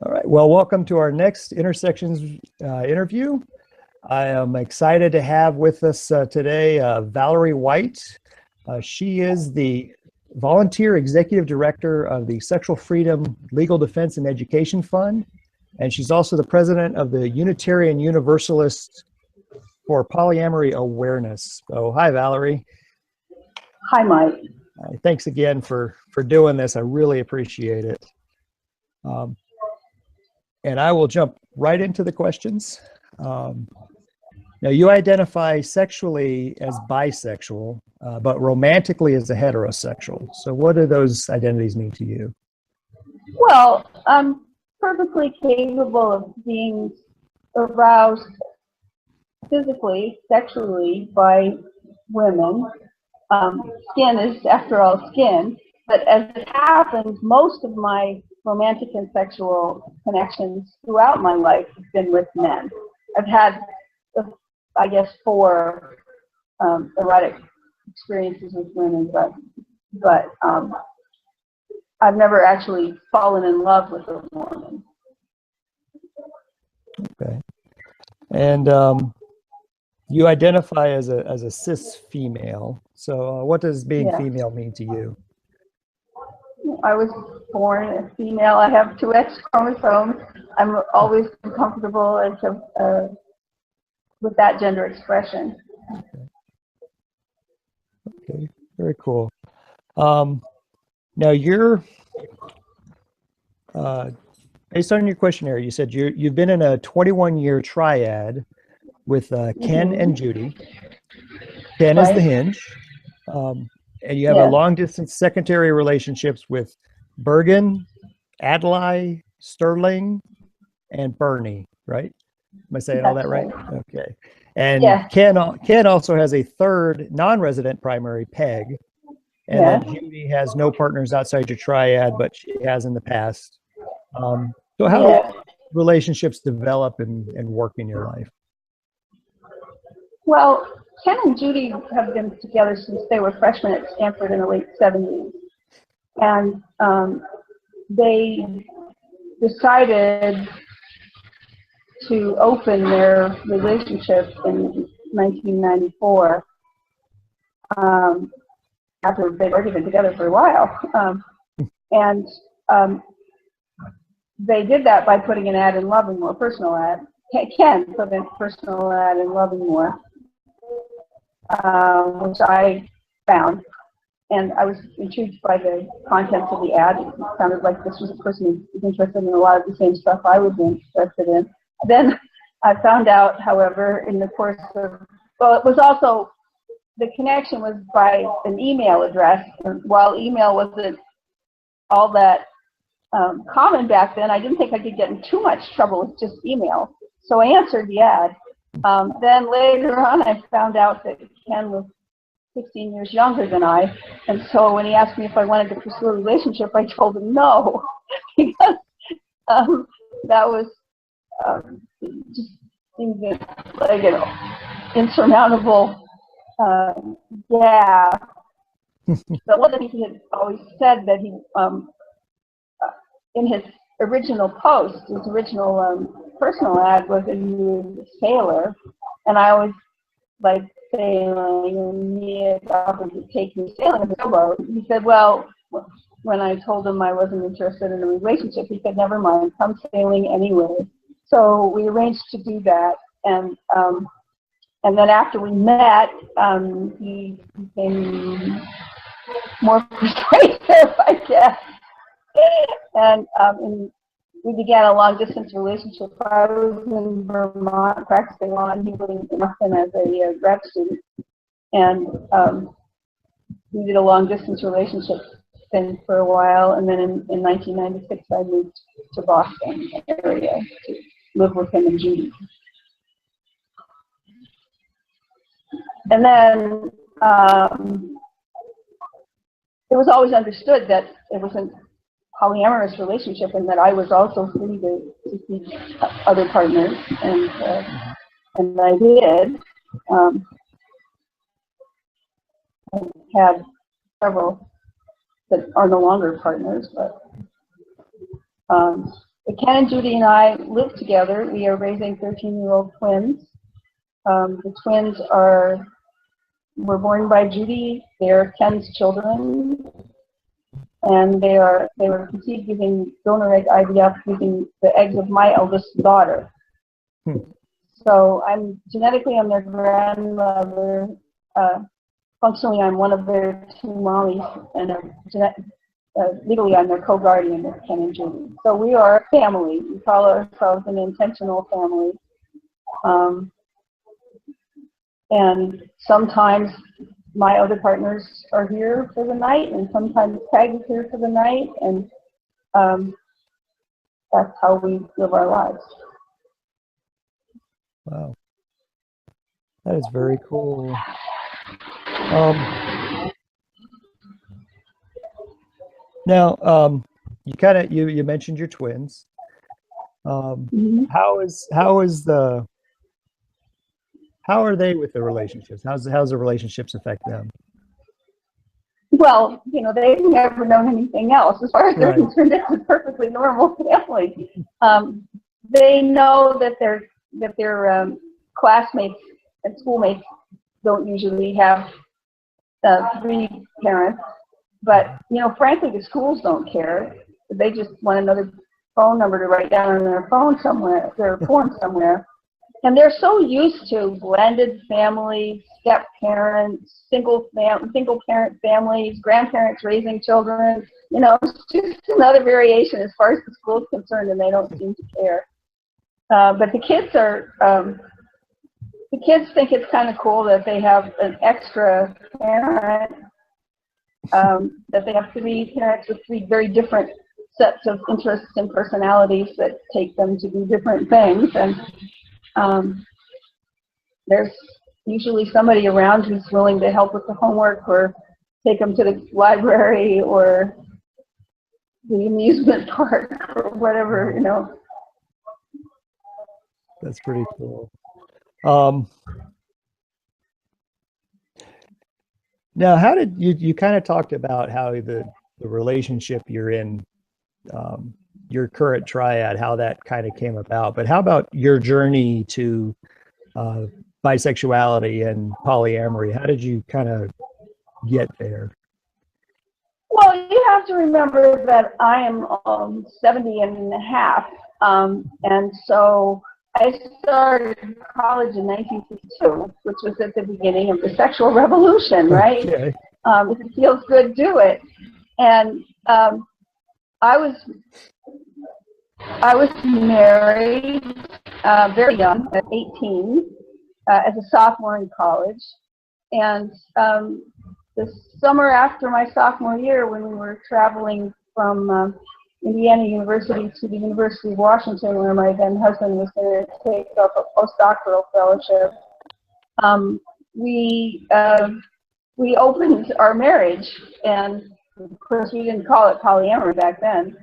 All right, well, welcome to our next Intersections interview. I am excited to have with us today Valerie White. She is the Volunteer Executive Director of the Sexual Freedom Legal Defense and Education Fund, and she's also the President of the Unitarian Universalists for Polyamory Awareness. So, hi, Valerie. Hi, Mike. Thanks again for doing this. I really appreciate it. And I will jump right into the questions. Now, you identify sexually as bisexual, but romantically as a heterosexual. So what do those identities mean to you? Well, I'm perfectly capable of being aroused physically, sexually by women. Skin is, after all, skin. But as it happens, most of my romantic and sexual connections throughout my life have been with men. I've had, I guess, 4 erotic experiences with women, but I've never actually fallen in love with a woman. Okay. And you identify as a cis female. So what does being female mean to you? I was born a female. I have 2 X chromosomes. I'm always comfortable with that gender expression. Okay, very cool. Now you're, based on your questionnaire, you said you've been in a 21-year triad with Ken and Judy. Ken is the hinge. And you have a long-distance secondary relationships with Bergen, Adlai, Sterling, and Bernie, right? Am I saying all that right? Okay. And Ken also has a 3rd non-resident primary, Peg. And then Judy has no partners outside your triad, but she has in the past. So how do relationships develop and work in your life? Well, Ken and Judy have been together since they were freshmen at Stanford in the late 70s. And they decided to open their relationship in 1994 after they'd already been together for a while. They did that by putting an ad in Loving More, personal ad. Ken put a personal ad in Loving More, which I found, and I was intrigued by the contents of the ad. It sounded like this was a person who was interested in a lot of the same stuff I was interested in. Then I found out, however, in the course of, well, it was also, the connection was by an email address, and while email wasn't all that common back then, I didn't think I could get in too much trouble with just email. So I answered the ad. Then later on, I found out that Ken was 16 years younger than I, and so when he asked me if I wanted to pursue a relationship, I told him no, because that was just seemed like an insurmountable gap. But one of the things he had always said that he, in his original post, his original personal ad was that he was a sailor, and I always liked sailing, and he had offered to take me sailing in a sailboat. He said, well, when I told him I wasn't interested in a relationship, he said, never mind, come sailing anyway. So we arranged to do that, and then after we met, he became more persuasive, I guess. And we began a long-distance relationship. I was in Vermont practicing law, and he was in Boston as a grad student. And we did a long-distance relationship thing for a while, and then in 1996, I moved to Boston area to live with him and Judy. And then it was always understood that it was a polyamorous relationship, and that I was also free to seek other partners, and I did. I had several that are no longer partners, but Ken and Judy and I live together. We are raising 13-year-old twins. The twins were born by Judy. They are Ken's children, and they were conceived using donor egg IVF using the eggs of my eldest daughter. So genetically I'm their grandmother. Functionally, I'm one of their two mommies, and legally I'm their co-guardian of Ken and Judy. So we are a family. We call ourselves an intentional family. And sometimes my other partners are here for the night, and sometimes Peg is here for the night, and that's how we live our lives. Wow. That is very cool. Now, you mentioned your twins. How are they with the relationships? How's the relationships affect them? Well, they've never known anything else. As far as they're concerned, it's a perfectly normal family. They know that their classmates and schoolmates don't usually have 3 parents, but frankly, the schools don't care. They just want another phone number to write down on their phone somewhere, their form somewhere. And they're so used to blended families, step parents, single parent families, grandparents raising children. It's just another variation as far as the school is concerned, and they don't seem to care. But the kids think it's kind of cool that they have an extra parent, that they have 3 parents with 3 very different sets of interests and personalities that take them to do different things. And there's usually somebody around who's willing to help with the homework or take them to the library or the amusement park or whatever, That's pretty cool. Now, how did you kind of talked about how the relationship you're in, your current triad, how that kind of came about, but how about your journey to bisexuality and polyamory? How did you kind of get there? Well, you have to remember that I am 70 and a half, and so I started college in 1952, which was at the beginning of the sexual revolution, right? Okay. If it feels good, do it. And I was married very young, at 18, as a sophomore in college. And the summer after my sophomore year, when we were traveling from Indiana University to the University of Washington, where my then husband was going to take up a postdoctoral fellowship, we opened our marriage, and of course we didn't call it polyamory back then.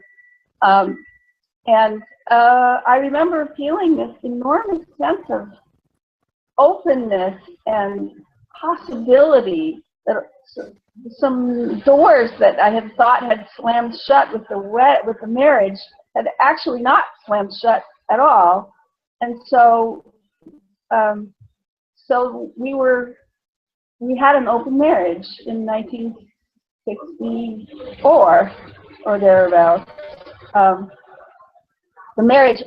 And I remember feeling this enormous sense of openness and possibility, that some doors that I had thought had slammed shut with the marriage had actually not slammed shut at all. And so we had an open marriage in 1964 or thereabouts. Our marriage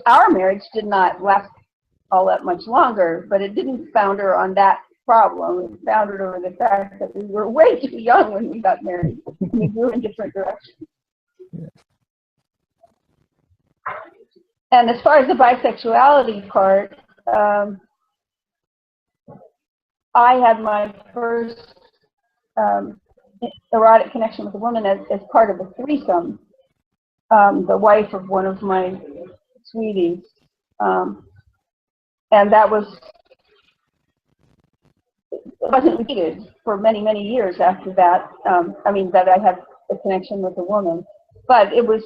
did not last all that much longer, but it didn't founder on that problem. It foundered over the fact that we were way too young when we got married. We grew in different directions. Yeah. And as far as the bisexuality part, I had my first erotic connection with a woman as part of a threesome, the wife of one of my sweeties. And that wasn't repeated for many, many years after that. That I had a connection with a woman, but it was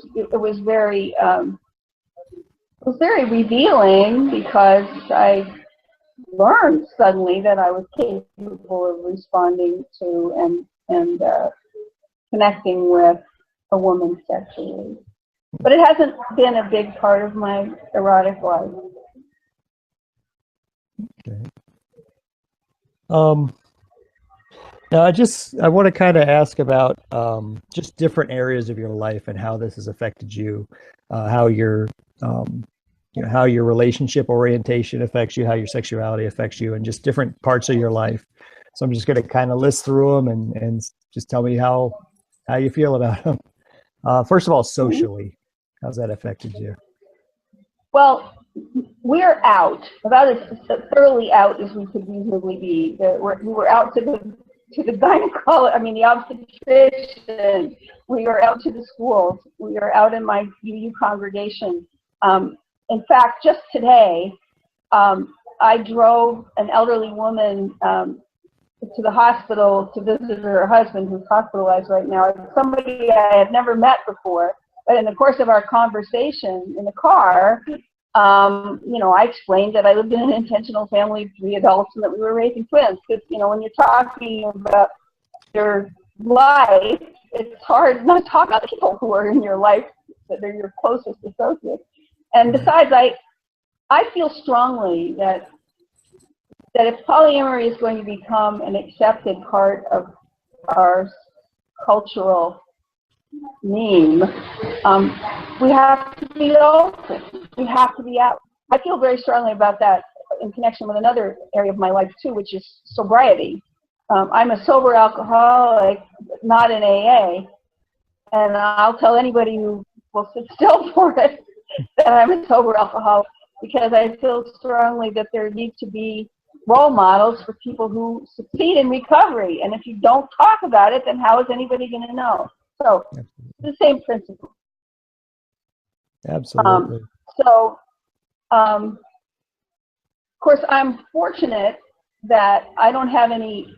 very revealing, because I learned suddenly that I was capable of responding to and connecting with a woman sexually. But it hasn't been a big part of my erotic life. Okay. Now I want to kind of ask about just different areas of your life and how this has affected you, how your how your relationship orientation affects you, how your sexuality affects you, and just different parts of your life. So I'm just going to kind of list through them and just tell me how you feel about them. First of all, socially, how's that affected you? Well, we're out, about as thoroughly out as we could reasonably be. We were out to the gynecologist, I mean the obstetrician. We were out to the schools. We were out in my UU congregation. In fact, just today, I drove an elderly woman to the hospital to visit her husband, who's hospitalized right now. Somebody I had never met before, but in the course of our conversation in the car, I explained that I lived in an intentional family of 3 adults and that we were raising twins. Because, when you're talking about your life, it's hard not to talk about the people who are in your life, that are your closest associates. And besides, I feel strongly that if polyamory is going to become an accepted part of our cultural meme, we have to be open. We have to be out. I feel very strongly about that in connection with another area of my life too, which is sobriety. I'm a sober alcoholic, not in AA, and I'll tell anybody who will sit still for it that I'm a sober alcoholic, because I feel strongly that there need to be role models for people who succeed in recovery. And if you don't talk about it, then how is anybody going to know? So it's the same principle. Absolutely. Of course, I'm fortunate that I don't have any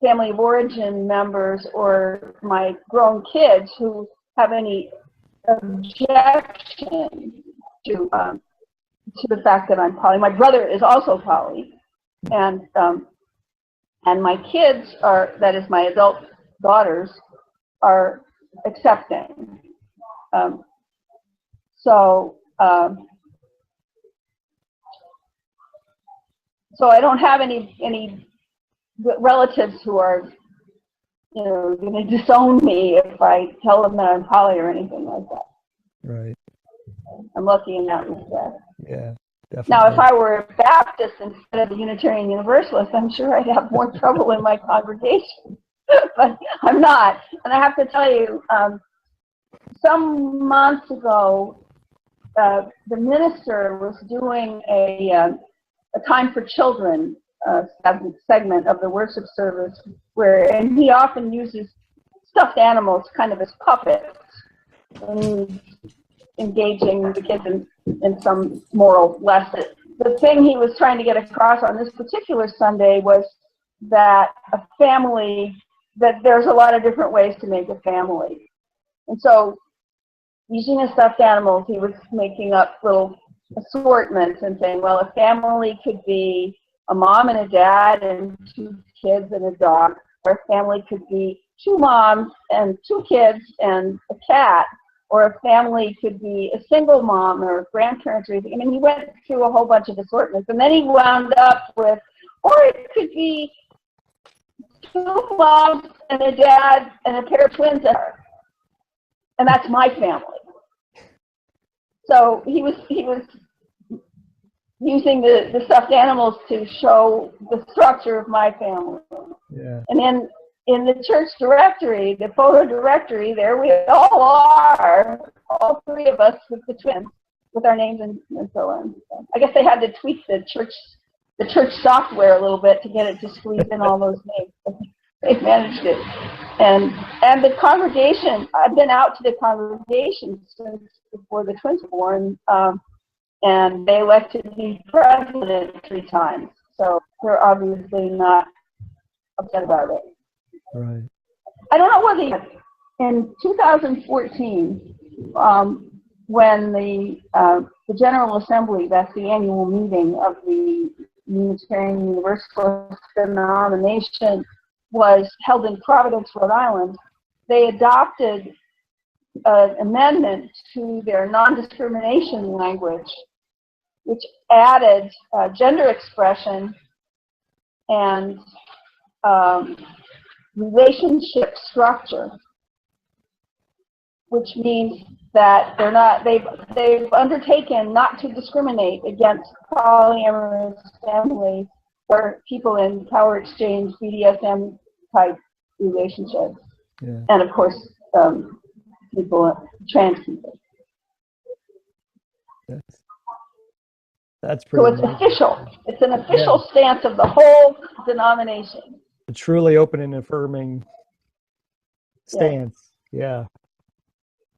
family of origin members or my grown kids who have any objection to the fact that I'm poly. My brother is also poly, and my kids are, that is my adult daughters, are accepting. So I don't have any relatives who are, going to disown me if I tell them that I'm poly or anything like that. Right. I'm lucky in that respect. Yeah, definitely. Now, if I were a Baptist instead of a Unitarian Universalist, I'm sure I'd have more trouble in my congregation. But I'm not. And I have to tell you, some months ago, the minister was doing a Time for Children segment of the worship service, and he often uses stuffed animals kind of as puppets, and engaging the kids in some moral lesson. The thing he was trying to get across on this particular Sunday was that that there's a lot of different ways to make a family. And so, using the stuffed animals, he was making up little assortments and saying, well, a family could be a mom and a dad and 2 kids and a dog, or a family could be 2 moms and 2 kids and a cat, or a family could be a single mom or grandparents or anything. I mean, he went through a whole bunch of assortments, and then he wound up with, or it could be 2 moms and a dad and a pair of twins, and that's my family. So he was using the stuffed animals to show the structure of my family. Yeah. And then in the church directory, the photo directory, there we all are, all 3 of us with the twins, with our names and so on. I guess they had to tweak the church software a little bit to get it to squeeze in all those names. They managed it. And the congregation, I've been out to the congregation since before the twins were born, and they elected me president 3 times. So they're obviously not upset about it. Right. I don't know whether in 2014, when the General Assembly, that's the annual meeting of the Unitarian Universalist denomination, was held in Providence, Rhode Island, they adopted an amendment to their non-discrimination language, which added gender expression and relationship structure, which means that they've undertaken not to discriminate against polyamorous families or people in power exchange BDSM type relationships, and of course trans people. That's pretty. So it's official. It's an official stance of the whole denomination. A truly open and affirming stance. Yeah.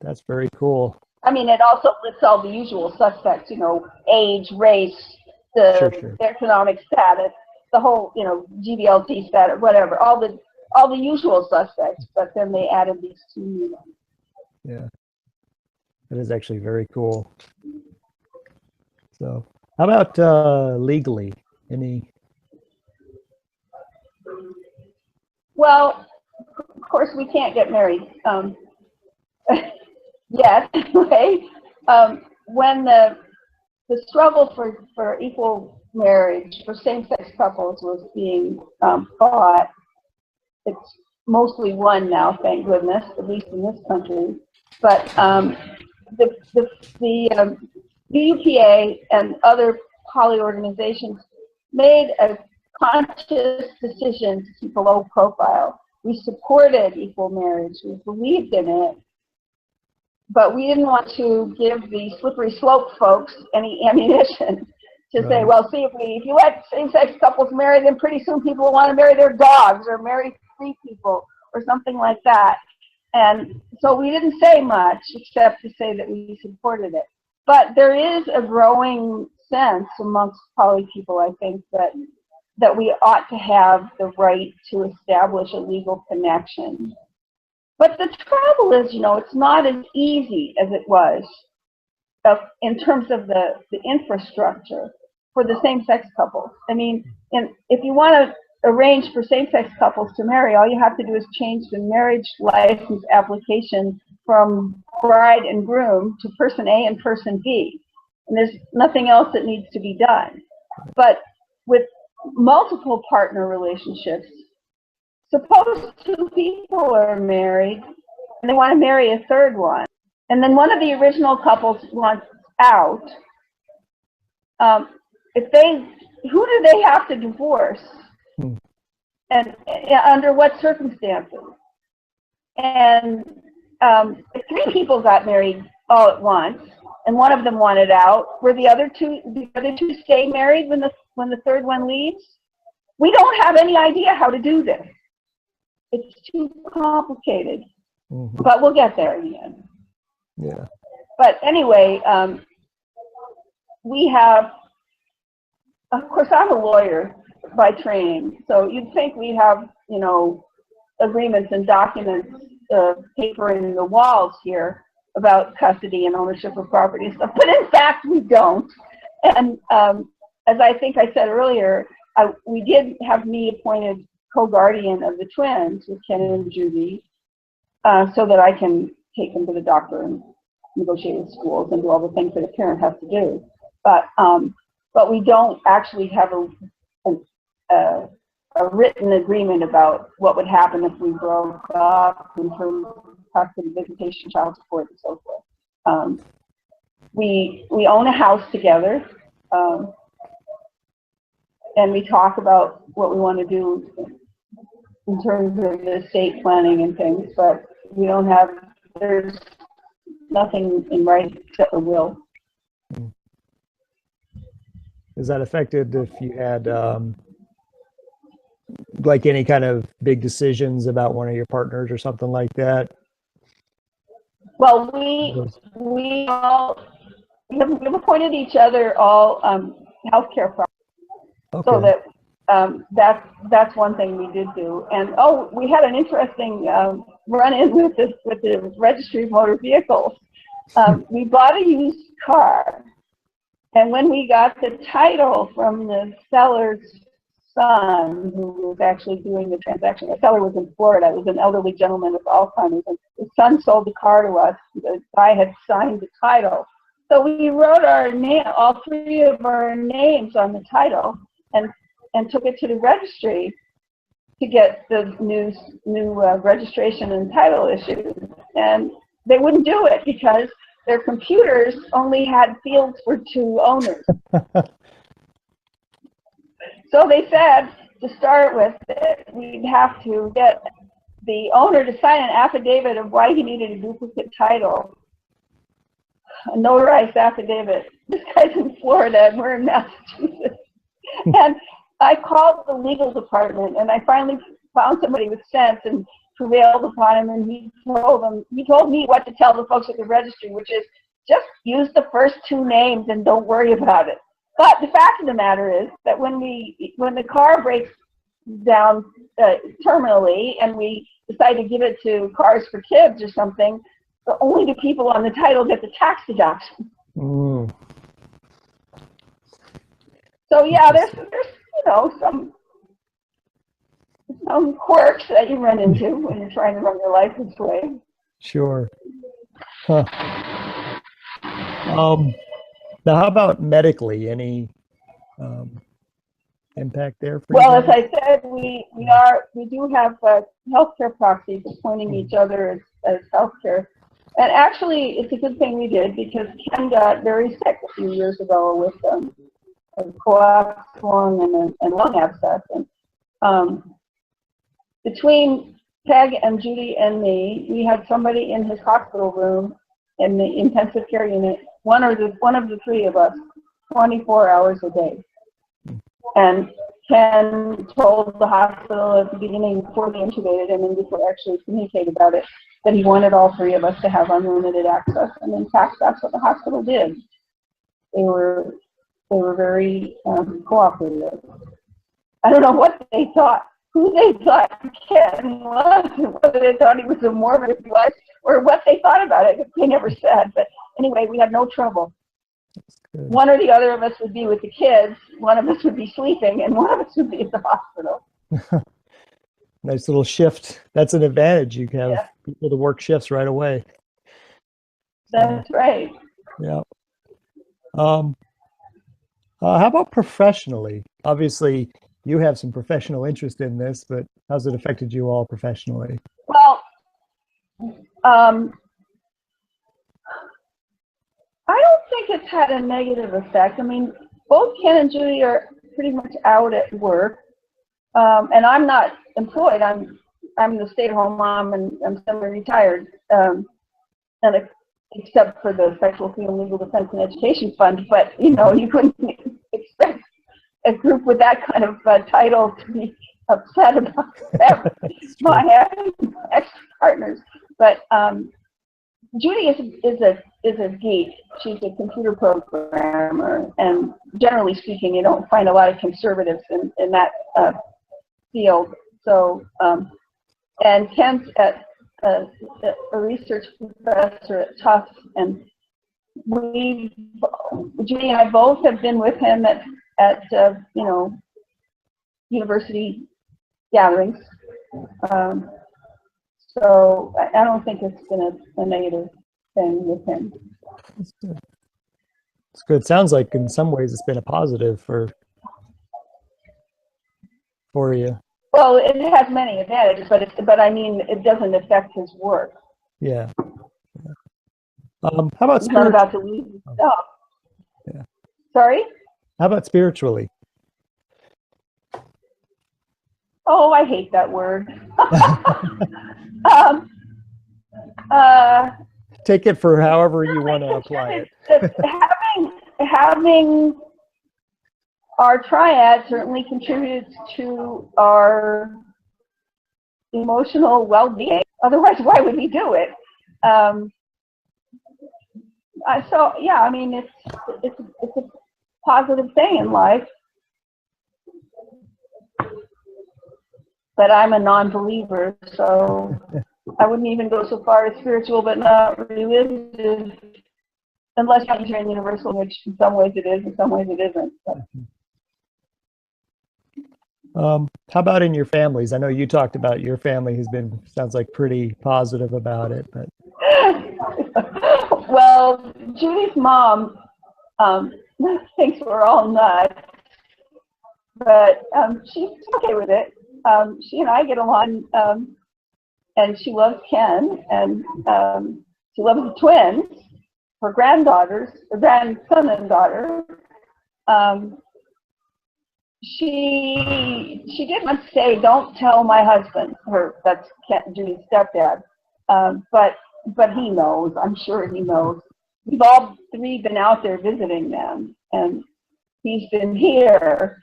That's very cool. I mean, it also lists all the usual suspects, you know, age, race, their economic status, the whole, you know, GBLT status, whatever, all the usual suspects, but then they added these two new ones. Yeah. That is actually very cool. So, how about legally? Any? Well, of course, we can't get married yet. Anyway, when the struggle for equal marriage for same-sex couples was being fought, it's mostly won now, thank goodness, at least in this country. But the UPA and other poly organizations made a conscious decision to keep a low profile. We supported equal marriage. We believed in it. But we didn't want to give the slippery slope folks any ammunition to say, well, see, if you let same-sex couples marry, then pretty soon people will want to marry their dogs or marry free people or something like that. And so we didn't say much except to say that we supported it. But there is a growing sense amongst poly people, I think, that we ought to have the right to establish a legal connection. But the trouble is, you know, it's not as easy as it was in terms of the infrastructure for the same-sex couples. I mean, if you want to arrange for same-sex couples to marry, all you have to do is change the marriage license application from bride and groom to person A and person B. And there's nothing else that needs to be done. But with multiple partner relationships, suppose two people are married and they want to marry a third one, and then one of the original couples wants out. Who do they have to divorce? And under what circumstances? And if three people got married all at once, and one of them wanted out, were the other two stay married when the third one leaves? We don't have any idea how to do this. It's too complicated, but we'll get there in the end. Yeah. But anyway, we have, of course, I'm a lawyer by training, so you'd think we have, you know, agreements and documents, papering the walls here about custody and ownership of property and stuff, but in fact we don't. And as I think I said earlier, we did have me appointed co-guardian of the twins with Ken and Judy, so that I can take them to the doctor and negotiate with schools and do all the things that a parent has to do. But we don't actually have a written agreement about what would happen if we broke up in terms of custody, visitation, child support, and so forth. We own a house together, and we talk about what we want to do in terms of the estate planning and things, but we don't have, there's nothing in writing except a will. Is that affected if you had like any kind of big decisions about one of your partners or something like that? Well, we have appointed each other all healthcare providers, so that that's one thing we did do. And we had an interesting run-in with the Registry of Motor Vehicles. We bought a used car, and when we got the title from the seller's son who was actually doing the transaction. The seller was in Florida. It was an elderly gentleman with Alzheimer's, and his son sold the car to us. The guy had signed the title. So we wrote our name, all three of our names on the title, and took it to the registry to get the new registration and title issued. And they wouldn't do it because their computers only had fields for 2 owners. So they said, to start with, we'd have to get the owner to sign an affidavit of why he needed a duplicate title, a notarized affidavit. This guy's in Florida and we're in Massachusetts. And I called the legal department and I finally found somebody with sense and prevailed upon him, and he told me what to tell the folks at the registry, which is just use the first 2 names and don't worry about it. But the fact of the matter is that when the car breaks down terminally and we decide to give it to Cars for Kids or something, only the people on the title get the tax deduction. Mm. So yeah, there's some quirks that you run into when you're trying to run your life this way. Sure. Huh. Now, how about medically? Any impact there for Well, you? as I said, we do have healthcare proxies appointing each other as healthcare. And actually, it's a good thing we did, because Ken got very sick a few years ago with a collapsed lung and lung abscess. And between Peg and Judy and me, we had somebody in his hospital room in the intensive care unit, one of the 3 of us, 24 hours a day. And Ken told the hospital at the beginning, before they intubated him and before actually communicated about it, that he wanted all 3 of us to have unlimited access. And in fact, that's what the hospital did. They were very cooperative. I don't know what they thought, who they thought Ken was, whether they thought he was a Mormon if he was, or what they thought about it. They never said. But anyway, we had no trouble. One or the other of us would be with the kids, one of us would be sleeping, and one of us would be at the hospital. Nice little shift. That's an advantage. You can have people to work shifts right away. That's right. Yeah. How about professionally? Obviously, you have some professional interest in this, but how's it affected you all professionally? Well, I don't think it's had a negative effect. I mean, both Ken and Judy are pretty much out at work, and I'm not employed. I'm the stay-at-home mom, and I'm semi-retired, and except for the Sexual Freedom Legal Defense and Education Fund. But you couldn't expect a group with that kind of title to be upset about my having ex-partners. But Judy is a geek. She's a computer programmer, and generally speaking, you don't find a lot of conservatives in that field. So, and Ken's a research professor at Tufts, and Judy and I both have been with him at university gatherings. So I don't think it's been a negative thing with him. That's good. It's good. Sounds like in some ways it's been a positive for you. Well, it has many advantages, but I mean, it doesn't affect his work. Yeah. How about He's not about to lose his job. Yeah. Sorry? How about spiritually? Oh, I hate that word. Take it for however you want to apply it. Having our triad certainly contributes to our emotional well-being. Otherwise, why would we do it? So yeah, I mean, it's a positive thing in life. But I'm a non-believer, so I wouldn't even go so far as spiritual, but not religious, unless you're Unitarian Universal, which in some ways it is, in some ways it isn't. How about in your families? I know you talked about your family has been, sounds like pretty positive about it, but. Well, Judy's mom thinks we're all nuts, but she's okay with it. She and I get along, and she loves Ken, and she loves the twins, her granddaughters, her grandson and daughter. She did once say, "Don't tell my husband." That's Judy's stepdad, but he knows. I'm sure he knows. We've all three been out there visiting them, and he's been here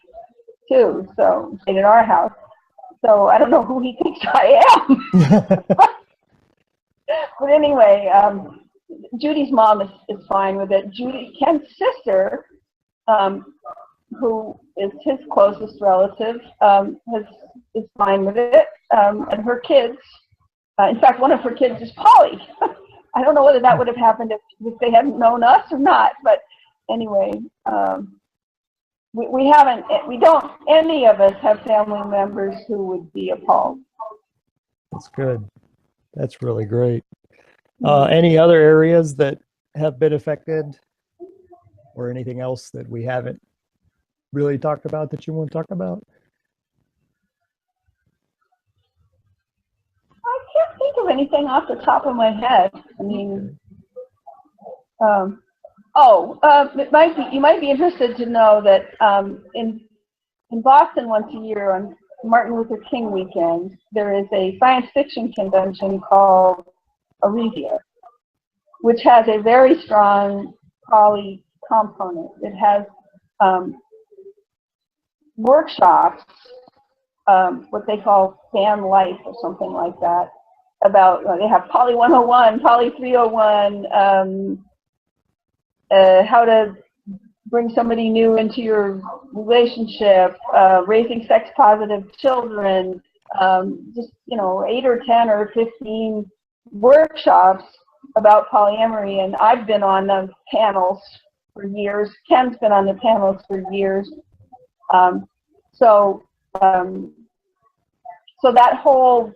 too. So in our house. So I don't know who he thinks I am. But anyway, Judy's mom is fine with it. Ken's sister, who is his closest relative, is fine with it. And her kids, in fact, one of her kids is Polly. I don't know whether that would have happened if they hadn't known us or not. But anyway, we don't, any of us have family members who would be appalled. That's good. That's really great. Any other areas that have been affected, or anything else that we haven't really talked about that you want to talk about? I can't think of anything off the top of my head. I mean, you might be interested to know that in Boston once a year on Martin Luther King weekend, there is a science fiction convention called Aresia, which has a very strong poly component. It has workshops, what they call fan life or something like that, about, they have Poly 101, Poly 301, how to bring somebody new into your relationship, raising sex positive children, just, 8 or 10 or 15 workshops about polyamory. And I've been on the panels for years. Ken's been on the panels for years. So that whole,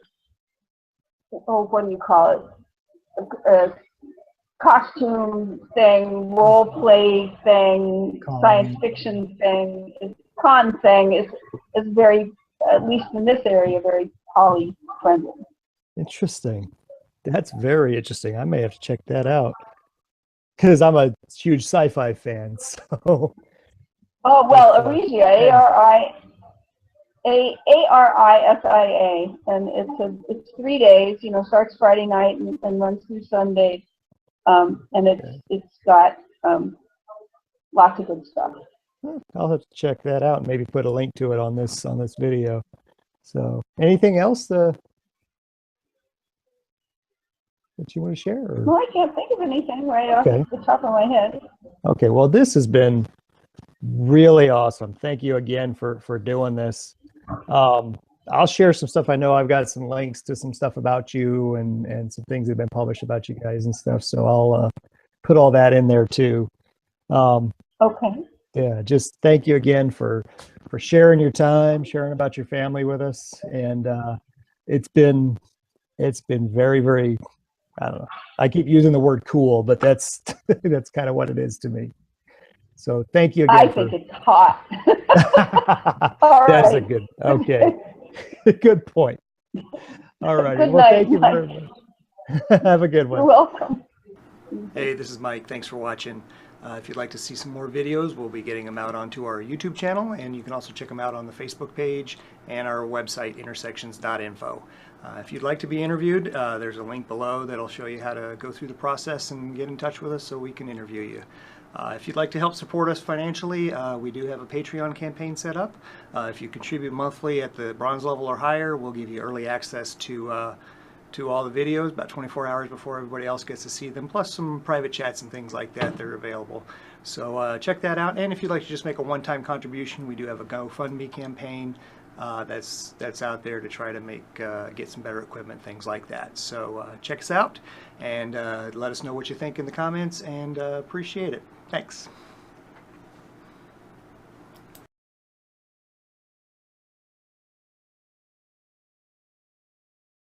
what do you call it? Costume thing, role play thing, science fiction thing, con thing is very, at least in this area, very poly friendly. Interesting. That's very interesting. I may have to check that out because I'm a huge sci-fi fan. So. Oh well, Aresia, Arisia, and it's 3 days. Starts Friday night and runs through Sunday. And it's got lots of good stuff. I'll have to check that out and maybe put a link to it on this video. So, anything else that you want to share? Or? No, I can't think of anything right off the top of my head. Okay, well, this has been really awesome. Thank you again for doing this. I'll share some stuff. I know I've got some links to some stuff about you and some things that have been published about you guys and stuff. So I'll put all that in there too. Okay. Yeah, just thank you again for sharing your time, sharing about your family with us. And it's been very, very, I don't know. I keep using the word cool, but that's kind of what it is to me. So thank you again. I think it's hot. All That's right. a good, okay. Good point. All right. Good Well, night, thank you very much. Have a good one. You're welcome. Hey, this is Mike. Thanks for watching. If you'd like to see some more videos, we'll be getting them out onto our YouTube channel, and you can also check them out on the Facebook page and our website, intersections.info. If you'd like to be interviewed, there's a link below that'll show you how to go through the process and get in touch with us so we can interview you. If you'd like to help support us financially, we do have a Patreon campaign set up. If you contribute monthly at the bronze level or higher, we'll give you early access to all the videos about 24 hours before everybody else gets to see them, plus some private chats and things like that that are available. So check that out. And if you'd like to just make a one-time contribution, we do have a GoFundMe campaign that's out there to try to get some better equipment, things like that. So check us out and let us know what you think in the comments, and appreciate it. Thanks.